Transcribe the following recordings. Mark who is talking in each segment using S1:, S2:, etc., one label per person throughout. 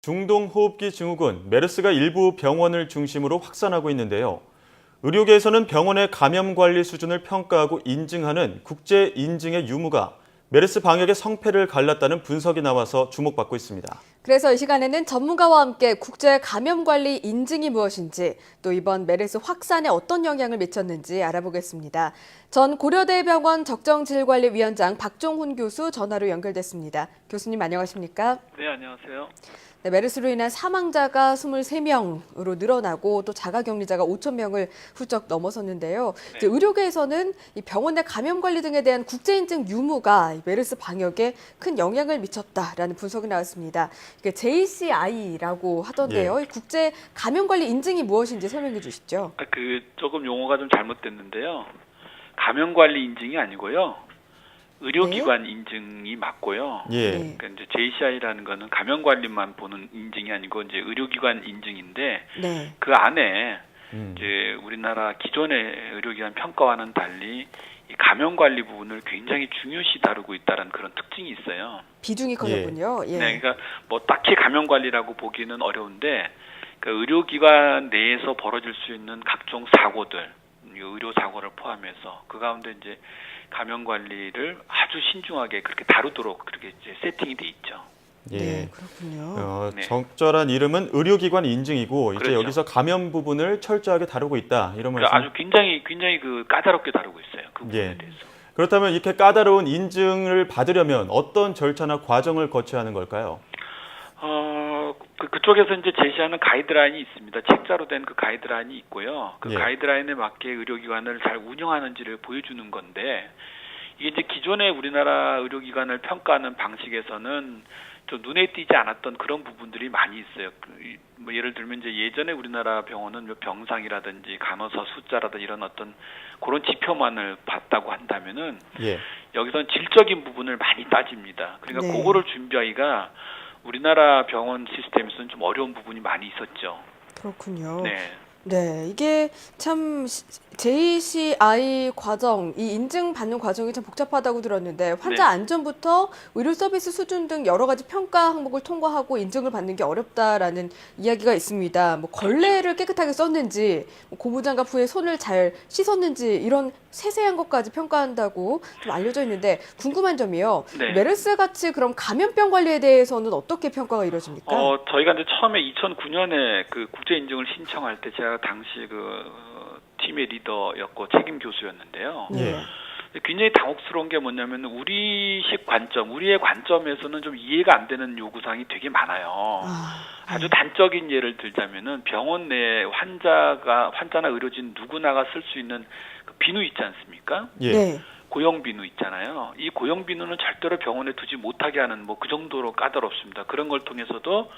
S1: 중동호흡기 증후군 메르스가 일부 병원을 중심으로 확산하고 있는데요. 의료계에서는 병원의 감염 관리 수준을 평가하고 인증하는 국제 인증의 유무가 메르스 방역의 성패를 갈랐다는 분석이 나와서 주목받고 있습니다.
S2: 그래서 이 시간에는 전문가와 함께 국제 감염 관리 인증이 무엇인지, 또 이번 메르스 확산에 어떤 영향을 미쳤는지 알아보겠습니다. 전 고려대병원 적정질관리위원장 박종훈 교수 전화로 연결됐습니다. 교수님 안녕하십니까?
S3: 네, 안녕하세요.
S2: 네, 메르스로 인한 사망자가 23명으로 늘어나고 또 자가격리자가 5,000명을 훌쩍 넘어섰는데요.
S3: 네.
S2: 이제 의료계에서는 이 병원 내 감염 관리 등에 대한 국제인증 유무가 이 메르스 방역에 큰 영향을 미쳤다라는 분석이 나왔습니다. 이게 JCI라고 하던데요. 이 국제 감염 관리 인증이 무엇인지 설명해 주시죠.
S3: 조금 용어가 좀 잘못됐는데요. 감염 관리 인증이 아니고요. 의료기관 인증이 맞고요.
S1: 예.
S2: 네.
S3: 그러니까 이제 JCI라는 거는 감염 관리만 보는 인증이 아니고 이제 의료기관 인증인데
S2: 네.
S3: 그 안에
S1: 음.
S3: 이제 우리나라 기존의 의료기관 평가와는 달리 이 감염 관리 부분을 굉장히 중요시 다루고 있다는 그런 특징이 있어요.
S2: 비중이 커졌군요. 예.
S3: 네, 그러니까 뭐 딱히 감염 관리라고 보기는 어려운데 그 의료기관 내에서 벌어질 수 있는 각종 사고들, 의료 사고를 포함해서 그 가운데 이제 감염 관리를 아주 신중하게 그렇게 다루도록 그렇게 이제 세팅이 돼 있죠.
S1: 예.
S2: 네, 그렇군요.
S3: 네.
S1: 적절한 이름은 의료기관 인증이고 이제
S3: 그렇죠.
S1: 여기서 감염 부분을 철저하게 다루고 있다. 이런 말씀.
S3: 아주 굉장히 그 까다롭게 다루고 있어요. 그 부분에
S1: 예.
S3: 대해서.
S1: 그렇다면 이렇게 까다로운 인증을 받으려면 어떤 절차나 과정을 거쳐야 하는 걸까요?
S3: 그쪽에서 이제 제시하는 가이드라인이 있습니다. 책자로 된 그 가이드라인이 있고요. 그
S1: 예.
S3: 가이드라인에 맞게 의료기관을 잘 운영하는지를 보여주는 건데 이게 이제 기존의 우리나라 의료기관을 평가하는 방식에서는 좀 눈에 띄지 않았던 그런 부분들이 많이 있어요. 뭐 예를 들면 이제 예전에 우리나라 병원은 뭐 병상이라든지 간호사 숫자라든지 이런 어떤 그런 지표만을 봤다고 한다면은
S1: 예.
S3: 여기서는 질적인 부분을 많이 따집니다. 그러니까
S2: 네.
S3: 그거를 준비하기가 우리나라 병원 시스템에서는 좀 어려운 부분이 많이 있었죠.
S2: 그렇군요.
S3: 네.
S2: 네, 이게 참 JCI 과정, 이 인증받는 과정이 참 복잡하다고 들었는데 환자
S3: 네.
S2: 안전부터 의료 서비스 수준 등 여러 가지 평가 항목을 통과하고 인증을 받는 게 어렵다라는 이야기가 있습니다. 뭐 걸레를 깨끗하게 썼는지, 뭐 고무장갑 후에 손을 잘 씻었는지 이런 세세한 것까지 평가한다고 좀 알려져 있는데 궁금한 점이요.
S3: 네.
S2: 메르스 같이 그럼 감염병 관리에 대해서는 어떻게 평가가 이루어집니까?
S3: 저희가 이제 처음에 2009년에 그 국제 인증을 신청할 때 제가 당시 팀의 리더였고 책임 교수였는데요.
S2: 네.
S3: 굉장히 당혹스러운 게 뭐냐면 우리식 관점, 우리의 관점에서는 좀 이해가 안 되는 요구사항이 되게 많아요. 아주 단적인 예를 들자면은 병원 내에 환자나 의료진 누구나가 쓸 수 있는 그 비누 있지 않습니까?
S1: 예.
S2: 네.
S3: 고형 비누 있잖아요. 이 고형 비누는 절대로 병원에 두지 못하게 하는 뭐 그 정도로 까다롭습니다. 그런 걸 통해서도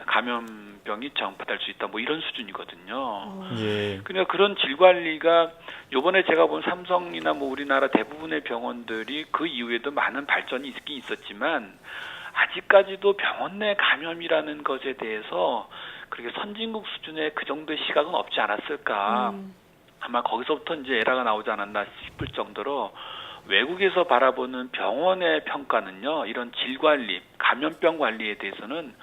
S3: 감염병이 전파될 수 있다. 뭐 이런 수준이거든요.
S1: 예.
S3: 그러니까 그런 질 관리가 요번에 제가 본 삼성이나 뭐 우리나라 대부분의 병원들이 그 이후에도 많은 발전이 있긴 있었지만 아직까지도 병원 내 감염이라는 것에 대해서 그렇게 선진국 수준의 그 정도의 시각은 없지 않았을까. 아마 거기서부터 이제 에러가 나오지 않았나 싶을 정도로 외국에서 바라보는 병원의 평가는요, 이런 질 관리, 감염병 관리에 대해서는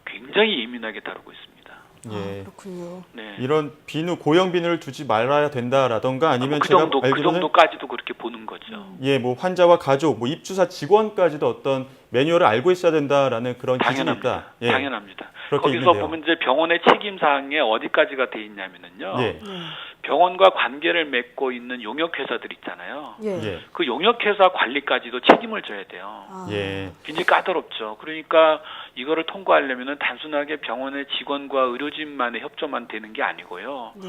S3: 굉장히 예민하게 다루고 있습니다.
S1: 예.
S2: 그렇군요.
S3: 네.
S1: 이런 고형 비누를 두지 말아야 된다라던가 아니면
S3: 그
S1: 제가
S3: 정도, 그
S1: 알기로는
S3: 정도까지도 그렇게 보는 거죠.
S1: 뭐 환자와 가족, 뭐 입주사 직원까지도 어떤 매뉴얼을 알고 있어야 된다라는 그런 기준이
S3: 당연합니다.
S1: 있다. 예.
S3: 당연합니다.
S1: 그렇게
S3: 거기서
S1: 있는데요.
S3: 보면 이제 병원의 책임 사항에 어디까지가 돼 있냐면은요.
S1: 예.
S3: 병원과 관계를 맺고 있는 용역회사들 있잖아요.
S2: 예.
S1: 예.
S3: 그 용역회사 관리까지도 책임을 져야 돼요.
S1: 예.
S3: 굉장히 까다롭죠. 그러니까 이거를 통과하려면은 단순하게 병원의 직원과 의료진만의 협조만 되는 게 아니고요.
S2: 네.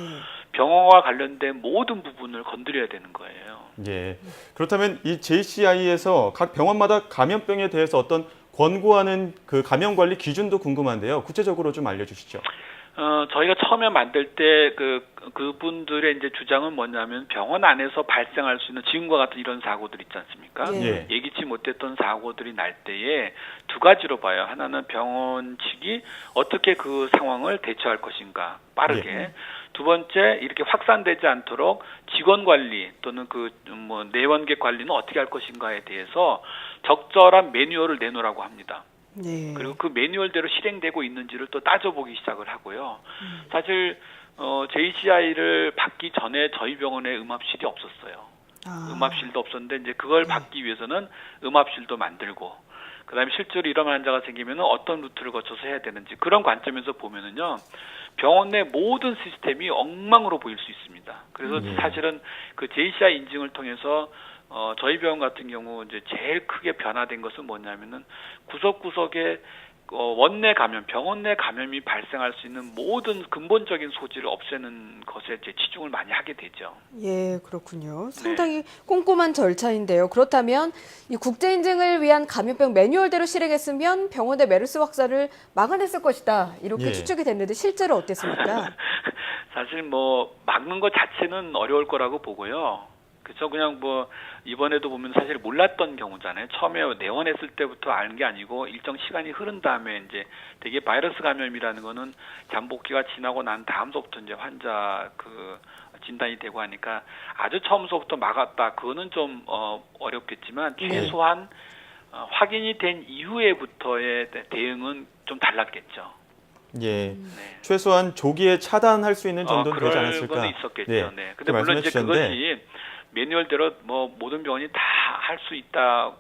S3: 병원과 관련된 모든 부분을 건드려야 되는 거예요.
S1: 예. 그렇다면 이 JCI에서 각 병원마다 감염병에 대해서 어떤 권고하는 그 감염 관리 기준도 궁금한데요. 구체적으로 좀 알려주시죠.
S3: 저희가 처음에 만들 때 그분들의 이제 주장은 뭐냐면 병원 안에서 발생할 수 있는 지금과 같은 이런 사고들 있지 않습니까?
S2: 예.
S3: 예기치 못했던 사고들이 날 때에 두 가지로 봐요. 하나는 병원 측이 어떻게 그 상황을 대처할 것인가 빠르게.
S1: 예.
S3: 두 번째 이렇게 확산되지 않도록 직원 관리 또는 내원객 관리는 어떻게 할 것인가에 대해서 적절한 매뉴얼을 내놓으라고 합니다.
S2: 네.
S3: 그리고 그 매뉴얼대로 실행되고 있는지를 또 따져보기 시작을 하고요. 사실 JCI를 받기 전에 저희 병원에 음압실이 없었어요. 음압실도 없었는데 이제 그걸 받기 위해서는 음압실도 만들고 그다음에 실제로 이런 환자가 생기면 어떤 루트를 거쳐서 해야 되는지 그런 관점에서 보면은요 병원 내 모든 시스템이 엉망으로 보일 수 있습니다. 그래서 사실은 그 JCI 인증을 통해서 저희 병원 같은 경우 이제 제일 크게 변화된 것은 뭐냐면은 구석구석에 원내 감염, 병원 내 감염이 발생할 수 있는 모든 근본적인 소지를 없애는 것에 이제 치중을 많이 하게 되죠.
S2: 예, 그렇군요. 상당히 꼼꼼한 절차인데요. 그렇다면 이 국제 인증을 위한 감염병 매뉴얼대로 실행했으면 병원의 메르스 확산을 막아냈을 것이다. 이렇게
S1: 예.
S2: 추측이 됐는데 실제로 어땠습니까?
S3: 사실 뭐 막는 것 자체는 어려울 거라고 보고요. 그렇죠. 그냥 뭐 이번에도 보면 사실 몰랐던 경우잖아요. 처음에 내원했을 때부터 아는 게 아니고 일정 시간이 흐른 다음에 이제 되게 바이러스 감염이라는 거는 잠복기가 지나고 난 다음서부터 이제 환자 그 진단이 되고 하니까 아주 처음서부터 막았다. 그거는 좀 어렵겠지만 최소한 확인이 된 이후에부터의 대응은 좀 달랐겠죠.
S1: 예,
S3: 네.
S1: 최소한 조기에 차단할 수 있는 정도는 되지 않았을까?
S3: 그런 건 있었겠죠.
S1: 네.
S3: 네.
S1: 그렇게
S3: 근데 물론
S1: 말씀해
S3: 이제
S1: 주셨는데,
S3: 그것이 매뉴얼대로 뭐 모든 병원이 다 할 수 있다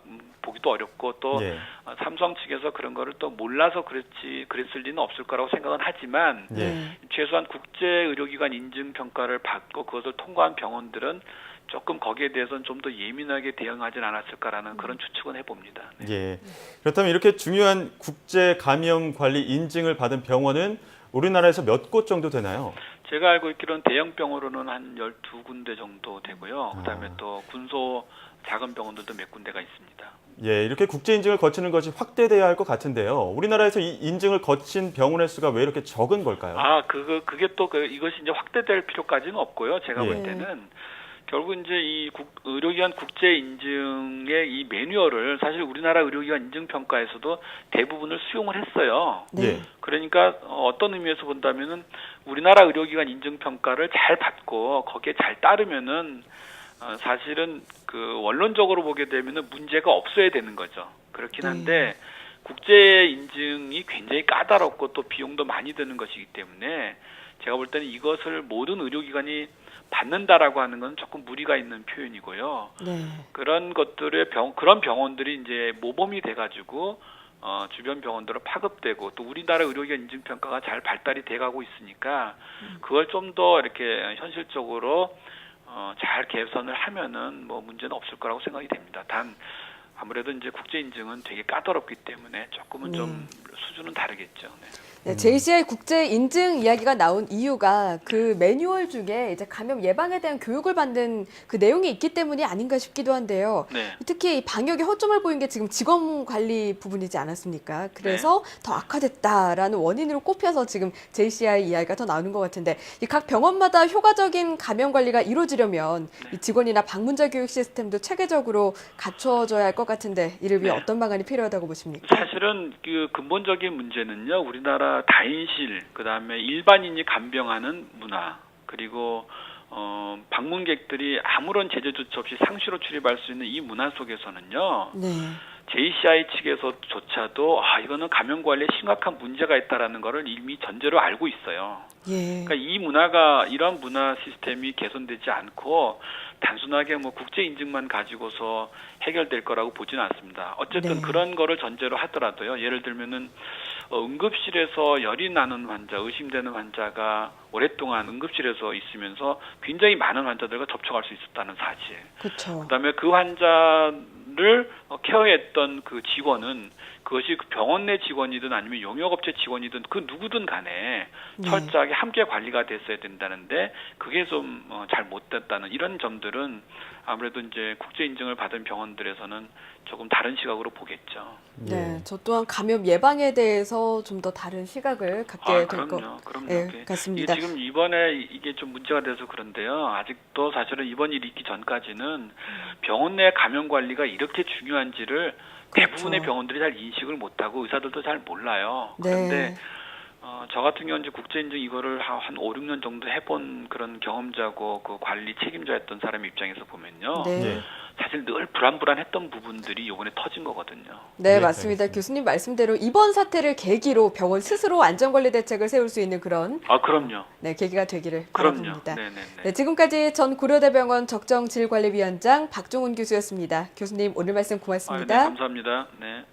S3: 보기도 어렵고 또
S1: 예.
S3: 삼성 측에서 그런 거를 또 몰라서 그랬을 리는 없을 거라고 생각은 하지만
S1: 예.
S3: 최소한 국제 의료기관 인증 평가를 받고 그것을 통과한 병원들은 조금 거기에 대해서는 좀 더 예민하게 대응하진 않았을까라는 그런 추측은 해봅니다. 네.
S1: 예. 그렇다면 이렇게 중요한 국제 감염 관리 인증을 받은 병원은 우리나라에서 몇 곳 정도 되나요?
S3: 제가 알고 있기로는 대형 병으로는 한 12군데 정도 되고요. 그다음에 또 군소 작은 병원들도 몇 군데가 있습니다.
S1: 예, 이렇게 국제 인증을 거치는 것이 확대돼야 할 것 같은데요. 우리나라에서 이 인증을 거친 병원의 수가 왜 이렇게 적은 걸까요?
S3: 그게 또 이것이 이제 확대될 필요까지는 없고요. 제가
S1: 예.
S3: 볼 때는 결국 이제 이 의료기관 국제 인증의 이 매뉴얼을 사실 우리나라 의료기관 인증 평가에서도 대부분을 수용을 했어요.
S1: 예.
S3: 그러니까 어떤 의미에서 본다면은 우리나라 의료기관 인증 평가를 잘 받고 거기에 잘 따르면은 사실은 그 원론적으로 보게 되면은 문제가 없어야 되는 거죠. 그렇긴 한데 국제 인증이 굉장히 까다롭고 또 비용도 많이 드는 것이기 때문에 제가 볼 때는 이것을 모든 의료기관이 받는다라고 하는 건 조금 무리가 있는 표현이고요.
S2: 네.
S3: 그런 것들의 그런 병원들이 이제 모범이 돼가지고 주변 병원들로 파급되고 또 우리나라 의료기관 인증 평가가 잘 발달이 돼가고 있으니까 그걸 좀 더 이렇게 현실적으로 잘 개선을 하면은 뭐 문제는 없을 거라고 생각이 됩니다. 단 아무래도 이제 국제 인증은 되게 까다롭기 때문에 조금은 좀 수준은 다르겠죠. 네.
S2: 네, JCI 국제 인증 이야기가 나온 이유가 그 매뉴얼 중에 이제 감염 예방에 대한 교육을 받는 그 내용이 있기 때문이 아닌가 싶기도 한데요.
S3: 네.
S2: 특히 이 방역에 허점을 보인 게 지금 직원 관리 부분이지 않았습니까? 그래서 더 악화됐다라는 원인으로 꼽혀서 지금 JCI 이야기가 더 나오는 것 같은데 이 각 병원마다 효과적인 감염 관리가 이루어지려면 이 직원이나 방문자 교육 시스템도 체계적으로 갖춰져야 할 것 같은데 이를 위해 어떤 방안이 필요하다고 보십니까?
S3: 사실은 그 근본적인 문제는요. 우리나라 다인실, 그다음에 일반인이 간병하는 문화, 그리고 방문객들이 아무런 제재 조치 없이 상시로 출입할 수 있는 이 문화 속에서는요.
S2: 네.
S3: JCI 측에서조차도 이거는 감염 관리에 심각한 문제가 있다라는 거를 이미 전제로 알고 있어요.
S2: 예.
S3: 그러니까 이런 문화 시스템이 개선되지 않고 단순하게 뭐 국제 인증만 가지고서 해결될 거라고 보지는 않습니다. 어쨌든
S2: 네.
S3: 그런 거를 전제로 하더라도요. 예를 들면은 응급실에서 열이 나는 환자, 의심되는 환자가 오랫동안 응급실에서 있으면서 굉장히 많은 환자들과 접촉할 수 있었다는 사실.
S2: 그렇죠.
S3: 그다음에 그 환자를 케어했던 그 직원은 그것이 그 병원 내 직원이든 아니면 용역업체 직원이든 그 누구든 간에 철저하게 함께 관리가 됐어야 된다는데 그게 좀 잘 못됐다는 이런 점들은 아무래도 이제 국제 인증을 받은 병원들에서는 조금 다른 시각으로 보겠죠.
S2: 네, 저 또한 감염 예방에 대해서 좀 더 다른 시각을 갖게 될 것
S3: 그럼요.
S2: 같습니다.
S3: 지금 이번에 이게 좀 문제가 돼서 그런데요. 아직도 사실은 이번 일이 있기 전까지는 병원 내 감염 관리가 이렇게 중요한지를 대부분의 병원들이 잘 인식을 못하고 의사들도 잘 몰라요. 그런데 저 같은 경우는 이제 국제인증 이거를 한 5, 6년 정도 해본 그런 경험자고 그 관리 책임자였던 사람 입장에서 보면요.
S2: 네.
S1: 예.
S3: 사실 늘 불안불안했던 부분들이 이번에 터진 거거든요.
S2: 네,
S1: 네,
S2: 맞습니다.
S1: 알겠습니다.
S2: 교수님 말씀대로 이번 사태를 계기로 병원 스스로 안전관리 대책을 세울 수 있는 그런
S3: 그럼요.
S2: 네, 계기가 되기를
S3: 그럼요.
S2: 바라봅니다.
S3: 네네네.
S2: 네, 지금까지 전 고려대병원 적정질관리위원장 박종훈 교수였습니다. 교수님 오늘 말씀
S3: 네,
S2: 고맙습니다.
S3: 감사합니다. 네.